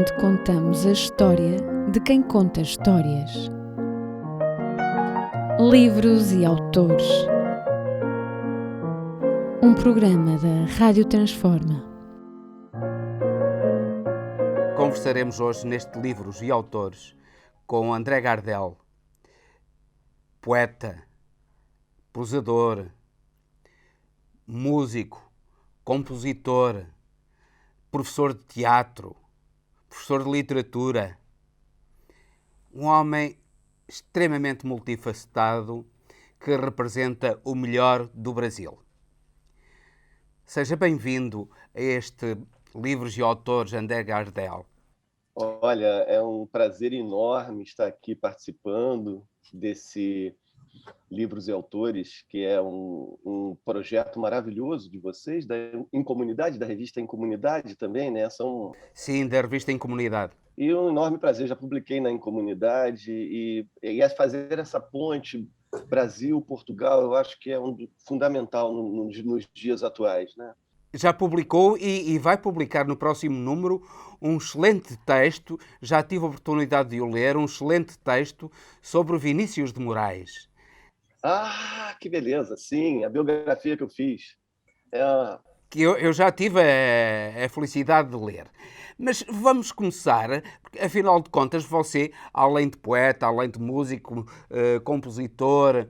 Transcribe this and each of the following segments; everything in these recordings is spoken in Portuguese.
onde contamos a história de quem conta histórias. Livros e autores. Um programa da Rádio Transforma. Conversaremos hoje neste Livros e Autores com André Gardel, poeta, prosador, músico, compositor, professor de teatro, professor de literatura, um homem extremamente multifacetado que representa o melhor do Brasil. Seja bem-vindo a este Livros e Autores, André Gardel. Olha, é um prazer enorme estar aqui participando desse Livros e Autores, que é um projeto maravilhoso de vocês, Em Comunidade, da revista Em Comunidade também, né? Sim, da revista Em Comunidade. E um enorme prazer, já publiquei na Em Comunidade, e fazer essa ponte Brasil-Portugal, eu acho que é fundamental nos dias atuais, né? Já publicou e vai publicar no próximo número um excelente texto, já tive a oportunidade de o ler, um excelente texto sobre o Vinícius de Moraes. Ah, que beleza! Sim, a biografia que eu fiz. Que eu já tive a felicidade de ler. Mas vamos começar, porque afinal de contas você, além de poeta, além de músico, compositor,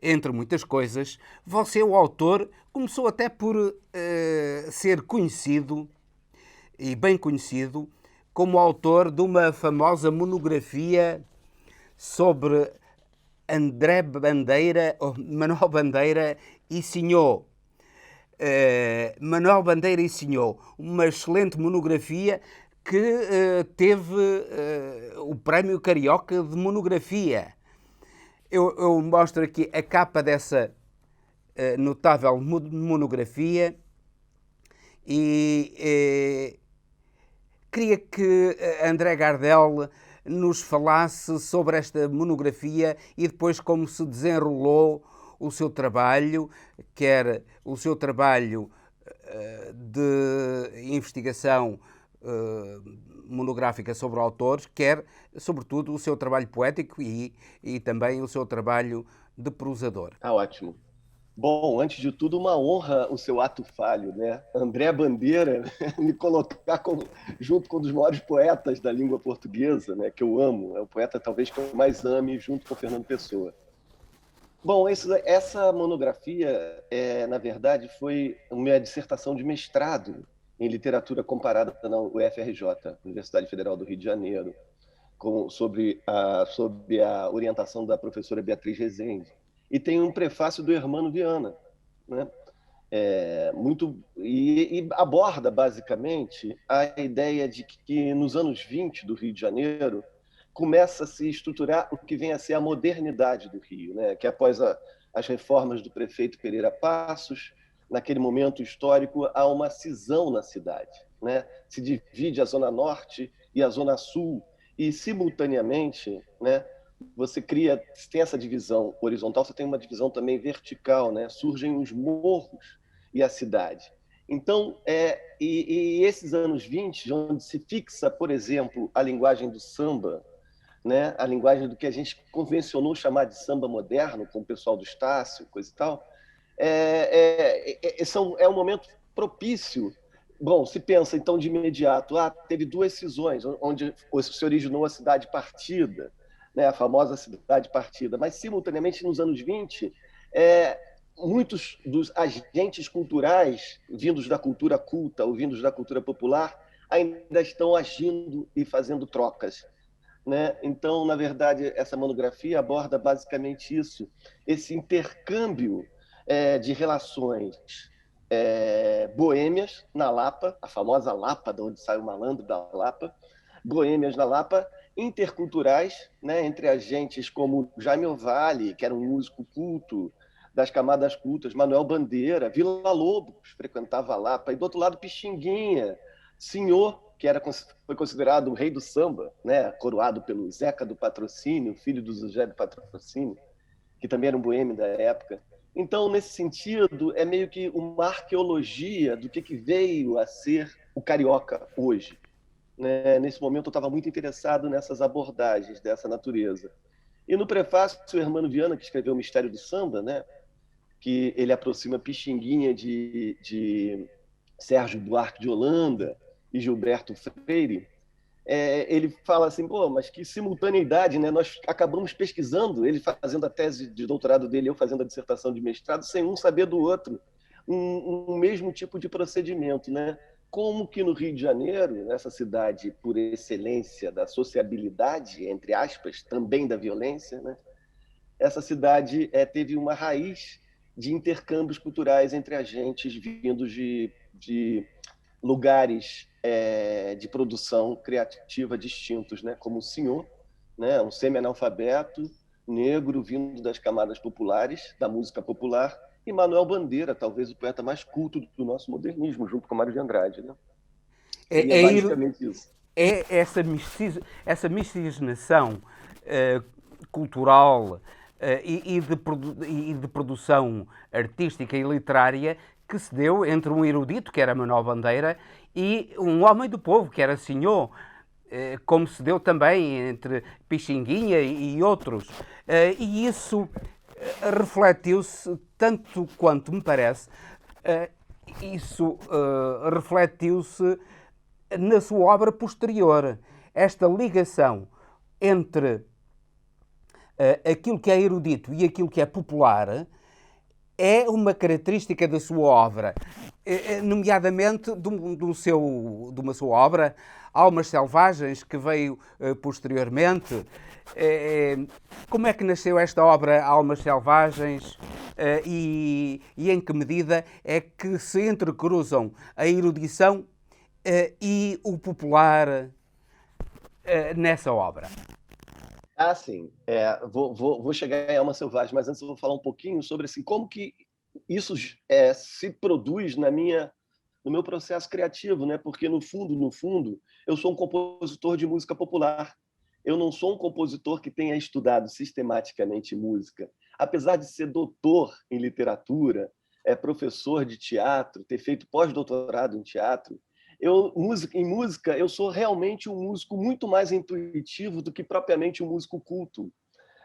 entre muitas coisas, você, o autor, começou até por ser conhecido, e bem conhecido, como autor de uma famosa monografia sobre André Bandeira, Manuel Bandeira e Sinhô. Manuel Bandeira e Sinhô, uma excelente monografia que teve o Prémio Carioca de Monografia. Eu mostro aqui a capa dessa notável monografia e queria que André Gardel nos falasse sobre esta monografia e depois como se desenrolou o seu trabalho, quer o seu trabalho de investigação monográfica sobre autores, quer, sobretudo, o seu trabalho poético e também o seu trabalho de prosador. Ótimo. Bom, antes de tudo, uma honra o seu ato falho, né? André Bandeira me colocar junto com um dos maiores poetas da língua portuguesa, né? Que eu amo, é o poeta talvez que eu mais ame, junto com Fernando Pessoa. Bom, essa monografia, na verdade, foi minha dissertação de mestrado em literatura comparada na UFRJ, Universidade Federal do Rio de Janeiro, sob a orientação da professora Beatriz Rezende. E tem um prefácio do Hermano Viana, né? E aborda, basicamente, a ideia de que nos anos 20 do Rio de Janeiro começa a se estruturar o que vem a ser a modernidade do Rio, né? Que após as reformas do prefeito Pereira Passos, naquele momento histórico, há uma cisão na cidade, né? Se divide a Zona Norte e a Zona Sul, e, simultaneamente, né, você tem essa divisão horizontal, você tem uma divisão também vertical, né? Surgem os morros e a cidade. Então, esses anos 20, onde se fixa, por exemplo, a linguagem do samba, né? A linguagem do que a gente convencionou chamar de samba moderno, com o pessoal do Estácio, coisa e tal, é um momento propício. Bom, se pensa, então, de imediato, teve duas cisões, onde se originou a cidade partida, né, a famosa cidade partida, mas, simultaneamente, nos anos 20, muitos dos agentes culturais, vindos da cultura culta ou vindos da cultura popular, ainda estão agindo e fazendo trocas, né? Então, na verdade, essa monografia aborda basicamente isso, esse intercâmbio de relações boêmias na Lapa, a famosa Lapa, de onde sai o malandro da Lapa, boêmias na Lapa, interculturais, né, entre agentes como Jaime Ovalle, que era um músico culto, das camadas cultas, Manuel Bandeira, Vila Lobos, frequentava a Lapa, e do outro lado Pixinguinha, Senhor, que foi considerado o rei do samba, né, coroado pelo Zeca do Patrocínio, filho do Zé do Patrocínio, que também era um boêmio da época. Então, nesse sentido, é meio que uma arqueologia do que veio a ser o carioca hoje, né? Nesse momento eu estava muito interessado nessas abordagens dessa natureza. E no prefácio, o Hermano Viana, que escreveu o Mistério do Samba, né? Que ele aproxima Pixinguinha de Sérgio Buarque de Holanda e Gilberto Freire, ele fala assim, pô, mas que simultaneidade, né? Nós acabamos pesquisando, ele fazendo a tese de doutorado dele, eu fazendo a dissertação de mestrado, sem um saber do outro, um mesmo tipo de procedimento, né? Como que no Rio de Janeiro, nessa cidade por excelência da sociabilidade, entre aspas, também da violência, né? Essa cidade teve uma raiz de intercâmbios culturais entre agentes vindos de lugares de produção criativa distintos, né? Como o senhor, né? Um semi-analfabeto, negro, vindo das camadas populares, da música popular, e Manuel Bandeira, talvez o poeta mais culto do nosso modernismo, junto com Mário de Andrade. Né? E é É, é, basicamente isso. é essa miscigenação cultural e de produção artística e literária que se deu entre um erudito, que era Manuel Bandeira, e um homem do povo, que era Senhor, como se deu também entre Pixinguinha e outros. E isso refletiu-se, tanto quanto me parece, isso refletiu-se na sua obra posterior. Esta ligação entre aquilo que é erudito e aquilo que é popular é uma característica da sua obra, nomeadamente de uma sua obra, Almas Selvagens, que veio posteriormente. Como é que nasceu esta obra, Almas Selvagens, e em que medida é que se entrecruzam a erudição e o popular nessa obra? Ah, sim. Vou chegar em Alma Selvagem, mas antes eu vou falar um pouquinho sobre assim, como que isso se produz no meu processo criativo, né? Porque no fundo, eu sou um compositor de música popular. Eu não sou um compositor que tenha estudado sistematicamente música. Apesar de ser doutor em literatura, professor de teatro, ter feito pós-doutorado em teatro, em música, eu sou realmente um músico muito mais intuitivo do que propriamente um músico culto.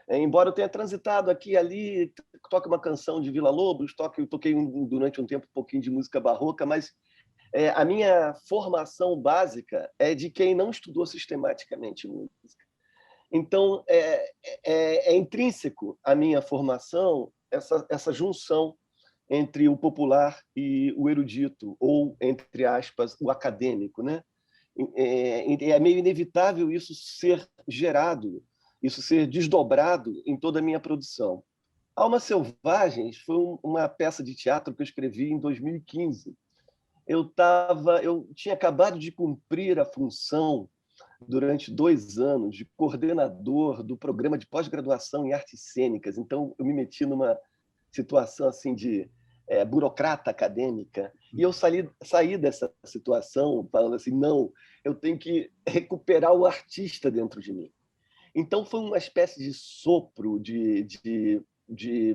Embora eu tenha transitado aqui e ali, toque uma canção de Villa-Lobos, toquei durante um tempo um pouquinho de música barroca, mas a minha formação básica é de quem não estudou sistematicamente música. Então, é intrínseco à minha formação essa junção entre o popular e o erudito, ou, entre aspas, o acadêmico. Né? É meio inevitável isso ser gerado, isso ser desdobrado em toda a minha produção. Almas Selvagens foi uma peça de teatro que eu escrevi em 2015. Eu tinha acabado de cumprir a função durante 2 anos de coordenador do programa de pós-graduação em artes cênicas. Então, eu me meti numa situação assim de burocrata acadêmica, e eu saí dessa situação falando assim, não, eu tenho que recuperar o artista dentro de mim. Então, foi uma espécie de sopro, de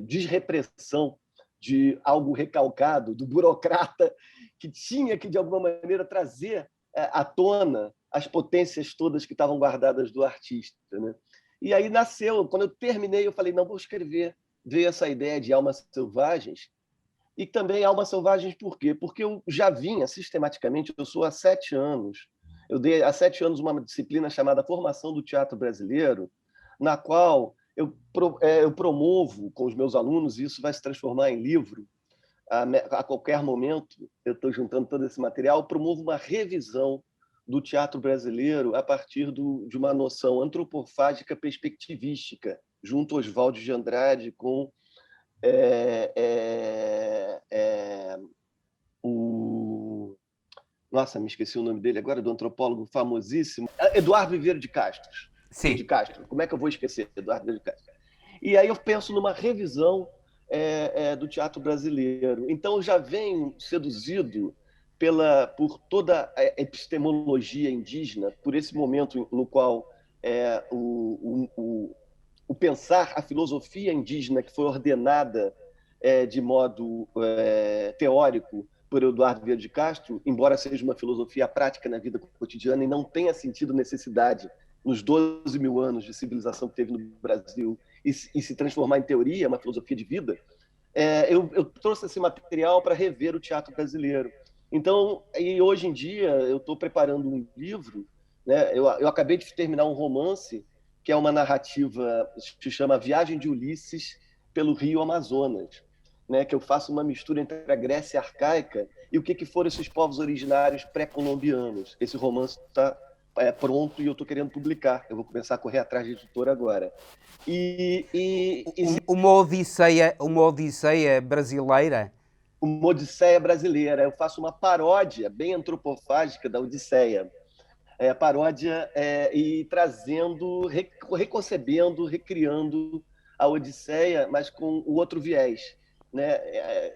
desrepressão de algo recalcado, do burocrata que tinha que, de alguma maneira, trazer à tona as potências todas que estavam guardadas do artista. Né? E aí nasceu, quando eu terminei, eu falei, não, vou escrever. Veio essa ideia de Almas Selvagens, e também Almas Selvagens por quê? Porque eu já vinha sistematicamente, eu sou há 7 anos, eu dei há 7 anos uma disciplina chamada Formação do Teatro Brasileiro, na qual eu promovo com os meus alunos, e isso vai se transformar em livro, a qualquer momento, eu estou juntando todo esse material, promovo uma revisão do teatro brasileiro a partir de uma noção antropofágica perspectivística, junto ao Oswald de Andrade, com Nossa, me esqueci o nome dele agora, do antropólogo famosíssimo, Eduardo Viveiro de Castro. Sim. De Castro. Como é que eu vou esquecer Eduardo Viveiro de Castro? E aí eu penso numa revisão do teatro brasileiro. Então eu já venho seduzido por toda a epistemologia indígena, por esse momento no qual o pensar, a filosofia indígena que foi ordenada de modo teórico por Eduardo Vieira de Castro, embora seja uma filosofia prática na vida cotidiana e não tenha sentido necessidade nos 12 mil anos de civilização que teve no Brasil e se transformar em teoria, uma filosofia de vida, eu trouxe esse material para rever o teatro brasileiro. Então, e hoje em dia, eu estou preparando um livro, né? Eu acabei de terminar um romance, que é uma narrativa que se chama Viagem de Ulisses pelo Rio Amazonas, né? Que eu faço uma mistura entre a Grécia arcaica e o que foram esses povos originários pré-colombianos. Esse romance está pronto e eu estou querendo publicar. Eu vou começar a correr atrás de editor agora. Uma odisseia brasileira. Uma Odisseia brasileira. Eu faço uma paródia bem antropofágica da Odisseia. Paródia e trazendo, reconcebendo, recriando a Odisseia, mas com o outro viés, né?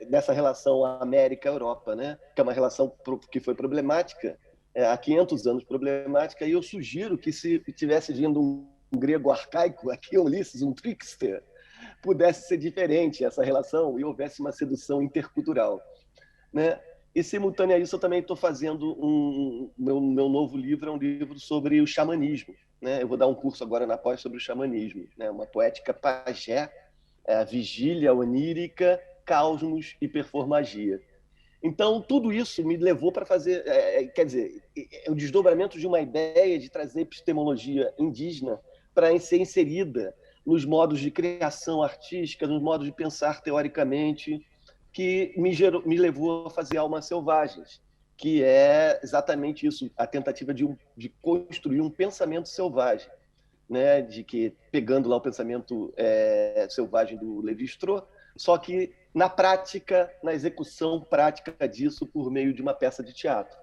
Dessa relação América-Europa, né? Que é uma relação que foi problemática, há 500 anos problemática, e eu sugiro que se tivesse vindo um grego arcaico, aqui Ulisses, um trickster, pudesse ser diferente essa relação e houvesse uma sedução intercultural, né? E, simultâneo a isso, eu também estou fazendo meu novo livro, é um livro sobre o xamanismo, né? Eu vou dar um curso agora na pós sobre o xamanismo, né? Uma poética pajé, a vigília onírica, cosmos e performagia. Então, tudo isso me levou para fazer, quer dizer, o desdobramento de uma ideia de trazer epistemologia indígena para ser inserida nos modos de criação artística, nos modos de pensar teoricamente, que me levou a fazer Almas Selvagens, que é exatamente isso, a tentativa de construir um pensamento selvagem, né? De que, pegando lá o pensamento selvagem do Lévi-Strauss, só que na prática, na execução prática disso por meio de uma peça de teatro.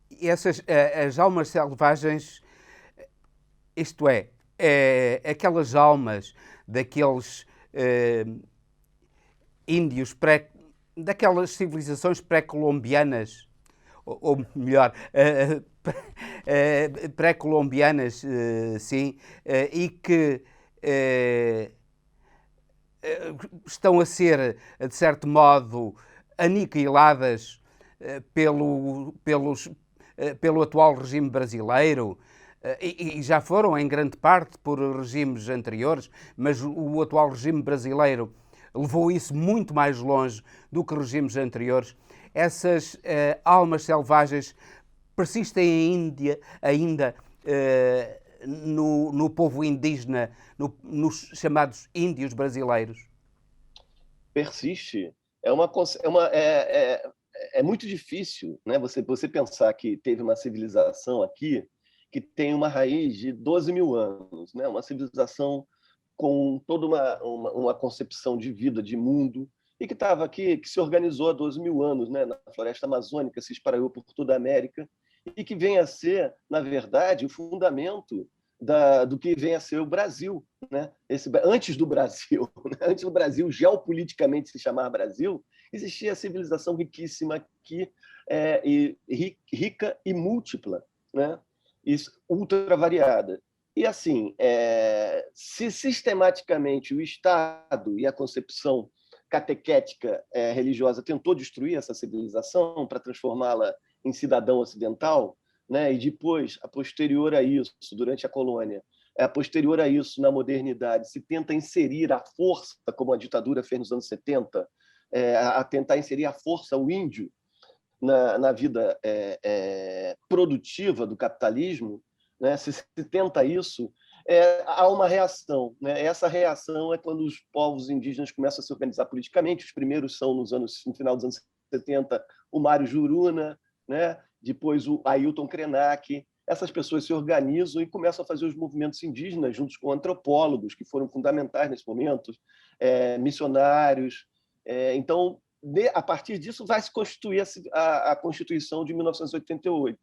E essas, as almas selvagens, isto aquelas almas daqueles índios, daquelas civilizações pré-colombianas, ou melhor, pré-colombianas, sim, e que estão a ser, de certo modo, aniquiladas pelo atual regime brasileiro, e já foram em grande parte por regimes anteriores, mas o atual regime brasileiro levou isso muito mais longe do que regimes anteriores. Essas almas selvagens persistem ainda no povo indígena, nos chamados índios brasileiros? Persiste. É muito difícil, né? Você pensar que teve uma civilização aqui que tem uma raiz de 12 mil anos, né? Uma civilização com toda uma concepção de vida, de mundo, e que estava aqui, que se organizou há 12 mil anos, né? Na floresta amazônica, se espraiou por toda a América, e que vem a ser, na verdade, o fundamento do que vem a ser o Brasil, né? Antes do Brasil, né? Antes do Brasil geopoliticamente se chamar Brasil, existia a civilização riquíssima aqui, rica e múltipla, né? Ultra variada. E, assim, se sistematicamente o Estado e a concepção catequética religiosa tentou destruir essa civilização para transformá-la em cidadão ocidental, né? E depois, a posterior a isso, durante a colônia, a posterior a isso, na modernidade, se tenta inserir a força, como a ditadura fez nos anos 70, a tentar inserir a força, o índio, na vida produtiva do capitalismo, né? Se tenta isso, há uma reação, né? Essa reação é quando os povos indígenas começam a se organizar politicamente. Os primeiros são no final dos anos 70, o Mário Juruna, né? Depois o Ailton Krenak. Essas pessoas se organizam e começam a fazer os movimentos indígenas juntos com antropólogos, que foram fundamentais nesse momento, missionários. Então, a partir disso, vai se constituir a Constituição de 1988.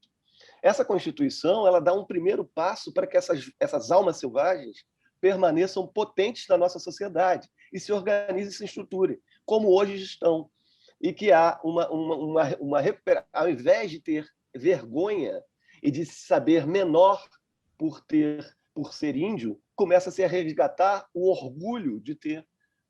Essa Constituição ela dá um primeiro passo para que essas almas selvagens permaneçam potentes na nossa sociedade e se organizem e se estruturem, como hoje estão. E que há uma recuperação, ao invés de ter vergonha e de se saber menor por ser índio, começa-se a resgatar o orgulho de ter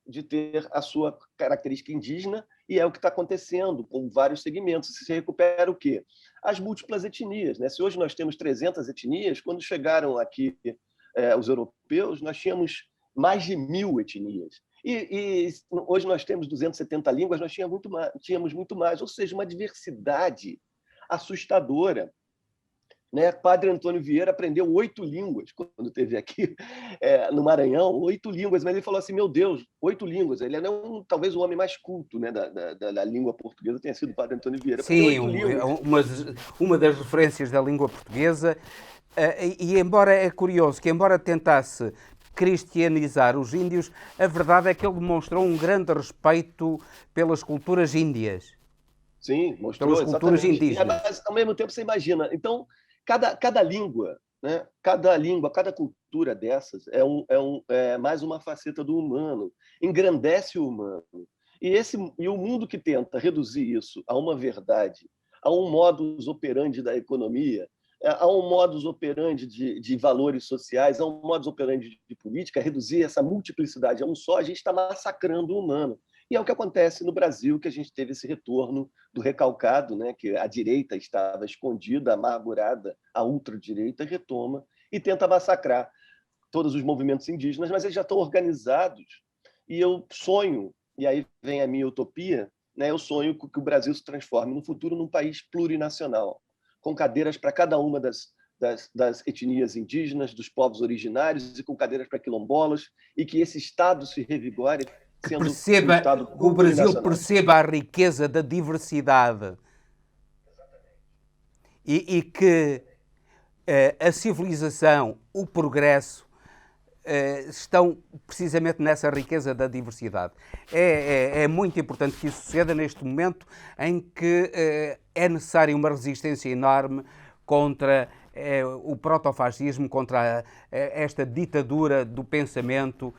de ter a sua característica indígena, e é o que está acontecendo com vários segmentos. Se recupera o quê? As múltiplas etnias, né? Se hoje nós temos 300 etnias, quando chegaram aqui os europeus, nós tínhamos mais de 1.000 etnias. E hoje nós temos 270 línguas, nós tínhamos muito mais, ou seja, uma diversidade assustadora. Né? Padre Antônio Vieira aprendeu 8 línguas quando esteve aqui no Maranhão, 8 línguas, mas ele falou assim, meu Deus, 8 línguas. Ele era talvez o homem mais culto, né, da língua portuguesa, tenha sido o Padre Antônio Vieira. Sim, uma das referências da língua portuguesa, e embora é curioso que, embora tentasse cristianizar os índios, a verdade é que ele demonstrou um grande respeito pelas culturas índias. Sim, mostrou, pelas culturas indígenas. Mas, ao mesmo tempo, você imagina, então, cada língua, né? Cada cultura dessas é mais uma faceta do humano, engrandece o humano. E o mundo que tenta reduzir isso a uma verdade, a um modus operandi da economia, a um modus operandi de valores sociais, a um modus operandi de política, reduzir essa multiplicidade a um só, a gente está massacrando o humano. E é o que acontece no Brasil, que a gente teve esse retorno do recalcado, né, que a direita estava escondida, amargurada, a ultradireita retoma e tenta massacrar todos os movimentos indígenas, mas eles já estão organizados. E eu sonho, e aí vem a minha utopia, né, eu sonho que o Brasil se transforme no futuro num país plurinacional, com cadeiras para cada uma das etnias indígenas, dos povos originários, e com cadeiras para quilombolas, e que esse Estado se revigore, o Brasil perceba a riqueza da diversidade e que a civilização, o progresso estão precisamente nessa riqueza da diversidade. É muito importante que isso suceda neste momento em que é necessária uma resistência enorme contra o protofascismo, contra esta ditadura do pensamento,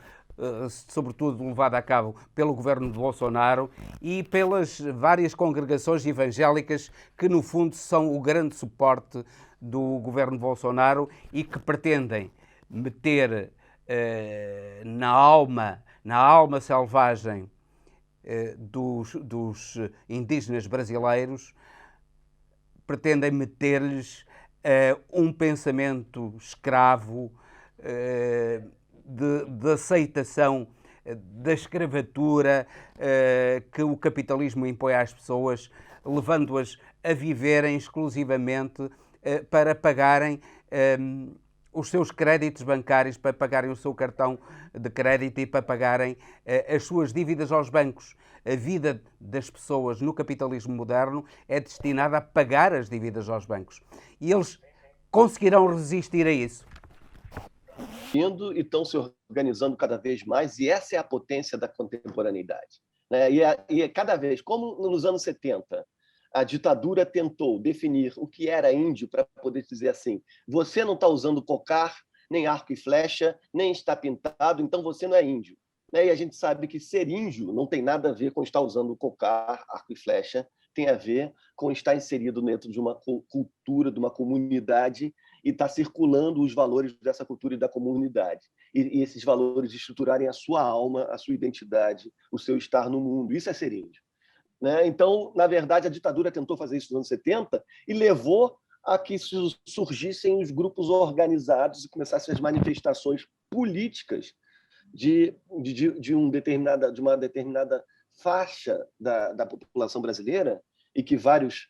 sobretudo levada a cabo pelo governo de Bolsonaro e pelas várias congregações evangélicas que, no fundo, são o grande suporte do governo de Bolsonaro e que pretendem meter na alma selvagem dos indígenas brasileiros, pretendem meter-lhes um pensamento escravo, de aceitação da escravatura que o capitalismo impõe às pessoas, levando-as a viverem exclusivamente para pagarem os seus créditos bancários, para pagarem o seu cartão de crédito e para pagarem as suas dívidas aos bancos. A vida das pessoas no capitalismo moderno é destinada a pagar as dívidas aos bancos. E eles conseguirão resistir a isso. E estão se organizando cada vez mais, e essa é a potência da contemporaneidade. Né? E cada vez, como nos anos 70, a ditadura tentou definir o que era índio para poder dizer assim, você não está usando cocar, nem arco e flecha, nem está pintado, então você não é índio. E a gente sabe que ser índio não tem nada a ver com estar usando cocar, arco e flecha, tem a ver com estar inserido dentro de uma cultura, de uma comunidade, e estar circulando os valores dessa cultura e da comunidade. E esses valores estruturarem a sua alma, a sua identidade, o seu estar no mundo. Isso é ser índio. Né? Então, na verdade, a ditadura tentou fazer isso nos anos 70 e levou a que surgissem os grupos organizados e começassem as manifestações políticas de uma determinada faixa da população brasileira, e que vários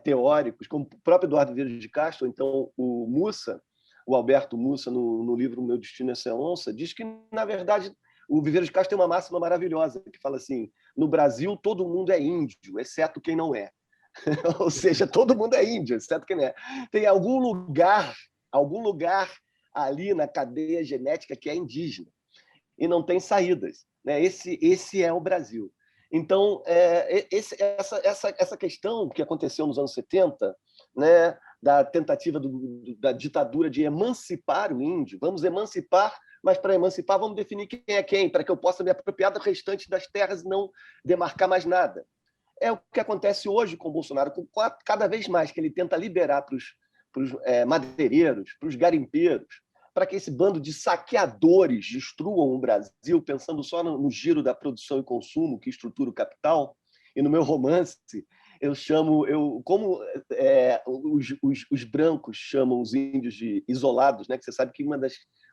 teóricos, como o próprio Eduardo Vieira de Castro, ou então o Alberto Mussa, no livro Meu Destino é Ser Onça, diz que, na verdade, o Vieira de Castro tem uma máxima maravilhosa, que fala assim, no Brasil todo mundo é índio, exceto quem não é. Ou seja, todo mundo é índio, exceto quem não é. Tem algum lugar ali na cadeia genética que é indígena, e não tem saídas. Né? Esse é o Brasil. Então, essa questão que aconteceu nos anos 70, né, da tentativa da ditadura de emancipar o índio, vamos emancipar, mas para emancipar vamos definir quem é quem, para que eu possa me apropriar do restante das terras e não demarcar mais nada. É o que acontece hoje com o Bolsonaro, cada vez mais que ele tenta liberar para os madeireiros, para os garimpeiros, para que esse bando de saqueadores destruam o Brasil, pensando só no giro da produção e consumo que estrutura o capital. E no meu romance eu chamo, como os brancos chamam os índios de isolados, né? Que você sabe que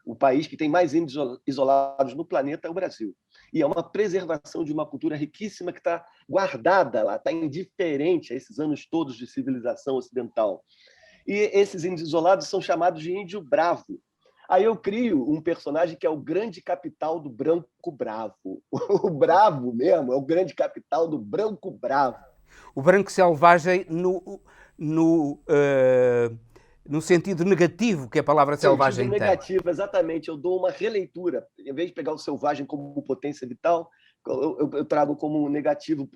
o país que tem mais índios isolados no planeta é o Brasil. E é uma preservação de uma cultura riquíssima que está guardada lá, está indiferente a esses anos todos de civilização ocidental. E esses índios isolados são chamados de índio bravo. Aí eu crio um personagem que é o grande capital do branco bravo. O bravo mesmo é o grande capital do branco bravo. O branco selvagem no sentido negativo que a palavra selvagem tem. Negativo, exatamente. Eu dou uma releitura. Em vez de pegar o selvagem como potência vital, eu trago como negativo,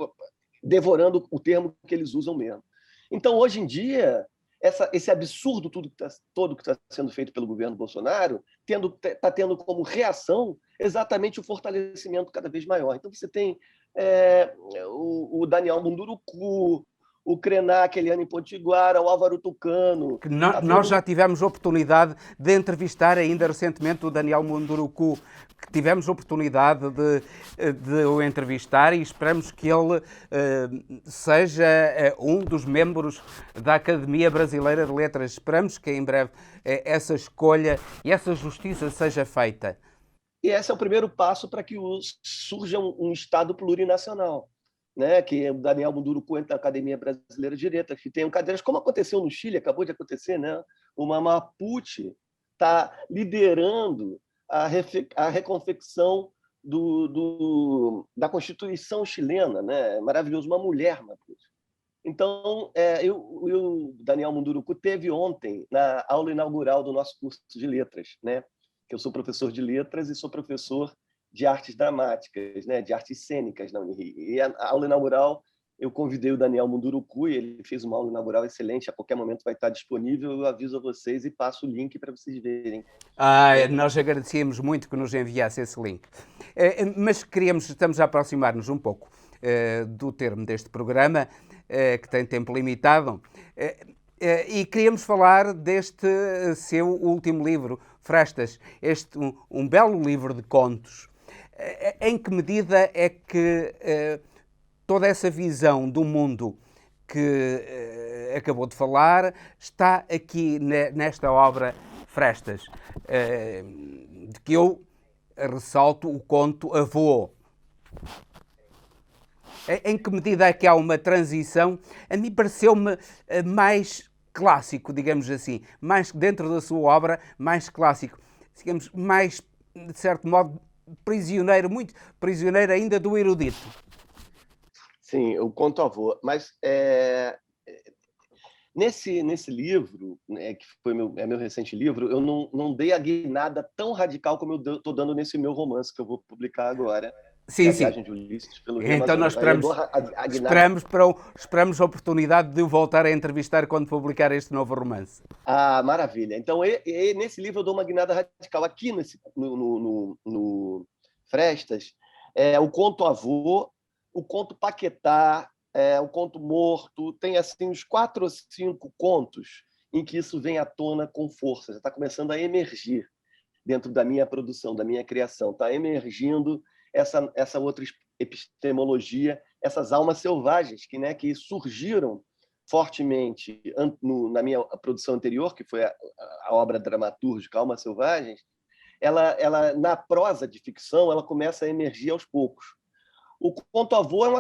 devorando o termo que eles usam mesmo. Então, hoje em dia, esse absurdo todo que está sendo feito pelo governo Bolsonaro está tendo como reação exatamente o fortalecimento cada vez maior. Então, você tem o Daniel Munduruku, o Krenak, Eliane Potiguara, o Álvaro Tucano. Que nós já tivemos oportunidade de entrevistar ainda recentemente o Daniel Munduruku, que tivemos oportunidade de o entrevistar e esperamos que ele seja um dos membros da Academia Brasileira de Letras. Esperamos que em breve essa escolha e essa justiça seja feita. E esse é o primeiro passo para que surja um Estado plurinacional, né? Que o Daniel Munduruku entra na Academia Brasileira de Letras, que tem cadeiras, como aconteceu no Chile, acabou de acontecer, né? O Mapuche está liderando a reconfecção da Constituição chilena, né? É maravilhoso, uma mulher Mapuche. Então, o Daniel Munduruku teve ontem na aula inaugural do nosso curso de letras, né? Que eu sou professor de letras e sou professor de artes dramáticas, né, de artes cênicas na Unirio. E a aula inaugural, eu convidei o Daniel Munduruku, e ele fez uma aula inaugural excelente, a qualquer momento vai estar disponível, eu aviso a vocês e passo o link para vocês verem. Nós agradecíamos muito que nos enviasse esse link. Mas estamos a aproximar-nos um pouco do termo deste programa, que tem tempo limitado, e queríamos falar deste seu último livro, Frestas, um belo livro de contos. Em que medida é que toda essa visão do mundo que acabou de falar está aqui nesta obra Frestas, de que eu ressalto o conto Avô? Em que medida é que há uma transição? A mim pareceu-me mais clássico, digamos assim, mais dentro da sua obra, mais clássico, digamos, mais, de certo modo, prisioneiro, muito prisioneiro ainda do erudito. Sim, o conto Avô. Mas nesse livro, né, que foi meu recente livro, eu não dei a guinada tão radical como eu estou dando nesse meu romance que eu vou publicar agora. Sim, a Viagem de Ulisses pelo Rio Então nós esperamos a oportunidade de o voltar a entrevistar quando publicar este novo romance. Maravilha. Então, nesse livro eu dou uma guinada radical. Aqui no Frestas, o conto Avô, o conto Paquetá, o conto Morto, tem assim uns 4 ou 5 contos em que isso vem à tona com força. Já está começando a emergir dentro da minha produção, da minha criação. Está emergindo essa outra epistemologia, essas almas selvagens que surgiram fortemente na minha produção anterior, que foi a obra dramatúrgica Almas Selvagens. Ela na prosa de ficção, ela começa a emergir aos poucos. O conto Avô é um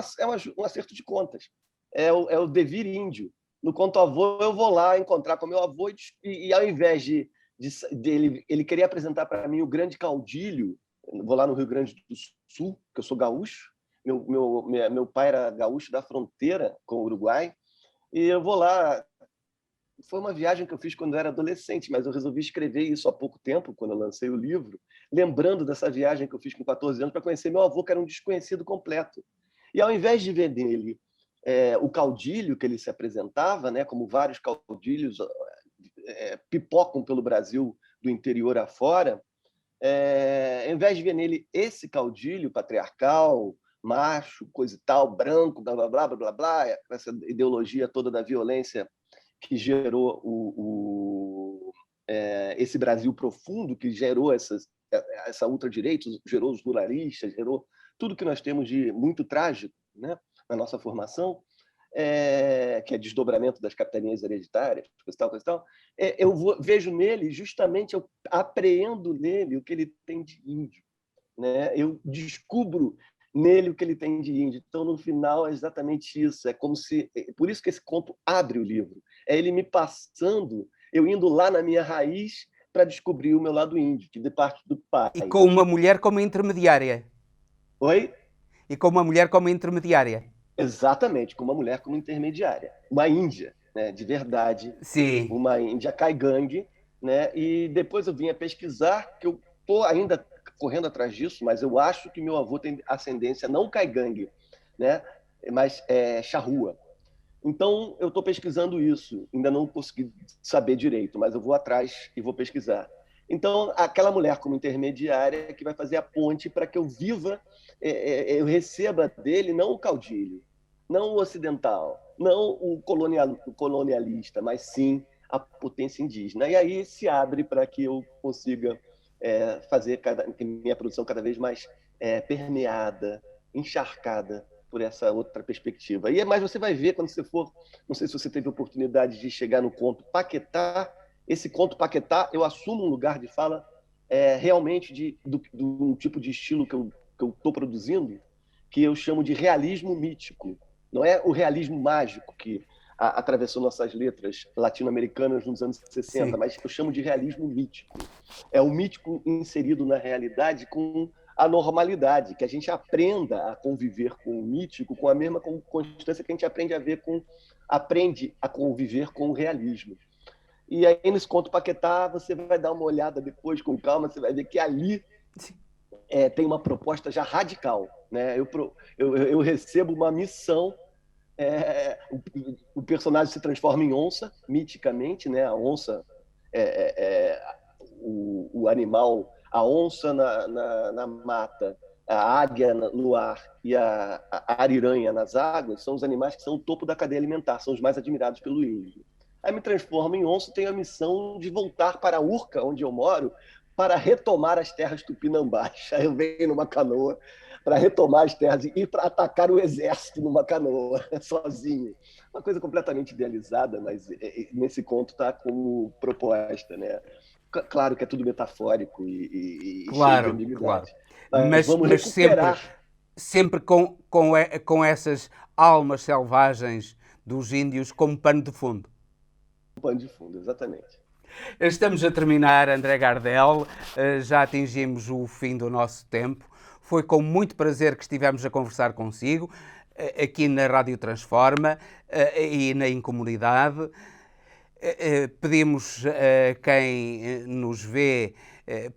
acerto de contas, é o devir índio. No conto Avô, eu vou lá encontrar com meu avô e ao invés de ele queria apresentar para mim o grande caudilho. Vou lá no Rio Grande do Sul, que eu sou gaúcho. Meu pai era gaúcho da fronteira com o Uruguai. E eu vou lá. Foi uma viagem que eu fiz quando eu era adolescente, mas eu resolvi escrever isso há pouco tempo, quando eu lancei o livro, lembrando dessa viagem que eu fiz com 14 anos para conhecer meu avô, que era um desconhecido completo. E ao invés de ver nele o caudilho que ele se apresentava, né, como vários caudilhos pipocam pelo Brasil do interior afora, ao invés de ver nele esse caudilho patriarcal, macho, coisa e tal, branco, blá, blá, blá, blá, blá, blá, essa ideologia toda da violência que gerou esse Brasil profundo que gerou essa ultradireita, gerou os ruralistas, gerou tudo que nós temos de muito trágico, né, na nossa formação, que é desdobramento das capitanias hereditárias, coisa e tal, vejo nele, justamente, eu apreendo nele o que ele tem de índio, né? Eu descubro nele o que ele tem de índio. Então, no final, é exatamente isso. É como se... Por isso que esse conto abre o livro. É ele me passando, eu indo lá na minha raiz para descobrir o meu lado índio, que de parte do pai. E com uma mulher como intermediária. Oi? E com uma mulher como intermediária. Exatamente, com uma mulher como intermediária. Uma índia, né, de verdade. Sim. Uma índia caigangue, né? E depois eu vim a pesquisar, que eu estou ainda correndo atrás disso, mas eu acho que meu avô tem ascendência não caigangue, né, mas charrua. Então, eu estou pesquisando isso. Ainda não consegui saber direito, mas eu vou atrás e vou pesquisar. Então, aquela mulher como intermediária que vai fazer a ponte para que eu viva, eu receba dele não o caudilho, não o ocidental, não o colonialista, mas sim a potência indígena. E aí se abre para que eu consiga fazer minha produção cada vez mais permeada, encharcada por essa outra perspectiva. Mas você vai ver quando você for, não sei se você teve oportunidade de chegar no conto Paquetá. Esse conto Paquetá, eu assumo um lugar de fala realmente do tipo de estilo que eu estou produzindo, que eu chamo de realismo mítico. Não é o realismo mágico que atravessou nossas letras latino-americanas nos anos 60, Sim. Mas eu chamo de realismo mítico. É o mítico inserido na realidade com a normalidade, que a gente aprenda a conviver com o mítico com a mesma constância que a gente aprende a conviver com o realismo. E aí, nesse conto Paquetá, você vai dar uma olhada depois com calma, você vai ver que ali tem uma proposta já radical, né? Eu recebo uma missão, o personagem se transforma em onça, miticamente, né? A onça o animal, a onça na mata, a águia no ar e a ariranha nas águas são os animais que são o topo da cadeia alimentar, são os mais admirados pelo índio. Aí me transformo em onça e tenho a missão de voltar para a Urca, onde eu moro, para retomar as terras tupinambás. Aí eu venho numa canoa para retomar as terras e ir para atacar o exército numa canoa, sozinho. Uma coisa completamente idealizada, mas nesse conto está como proposta, né? Claro que é tudo metafórico e cheio de ambiguidade. Claro. Mas vamos recuperar... sempre com essas almas selvagens dos índios como pano de fundo. Pano de fundo, exatamente. Estamos a terminar, André Gardel, já atingimos o fim do nosso tempo. Foi com muito prazer que estivemos a conversar consigo, aqui na Rádio Transforma e na Incomunidade. Pedimos a quem nos vê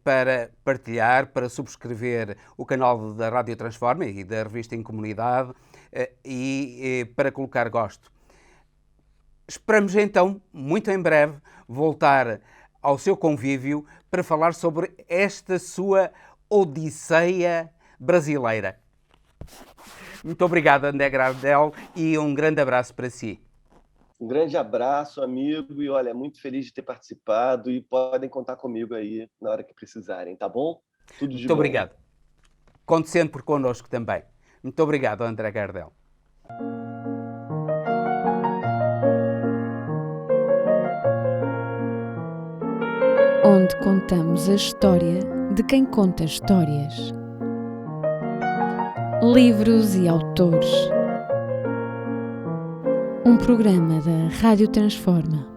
para partilhar, para subscrever o canal da Rádio Transforma e da revista Incomunidade e para colocar gosto. Esperamos então, muito em breve, voltar ao seu convívio para falar sobre esta sua odisseia brasileira. Muito obrigado, André Gardel, e um grande abraço para si. Um grande abraço, amigo, e olha, muito feliz de ter participado e podem contar comigo aí na hora que precisarem, tá bom? Tudo de bom. Muito obrigado. Conte sempre connosco também. Muito obrigado, André Gardel. Onde contamos a história de quem conta histórias. Livros e autores. Um programa da Rádio Transforma.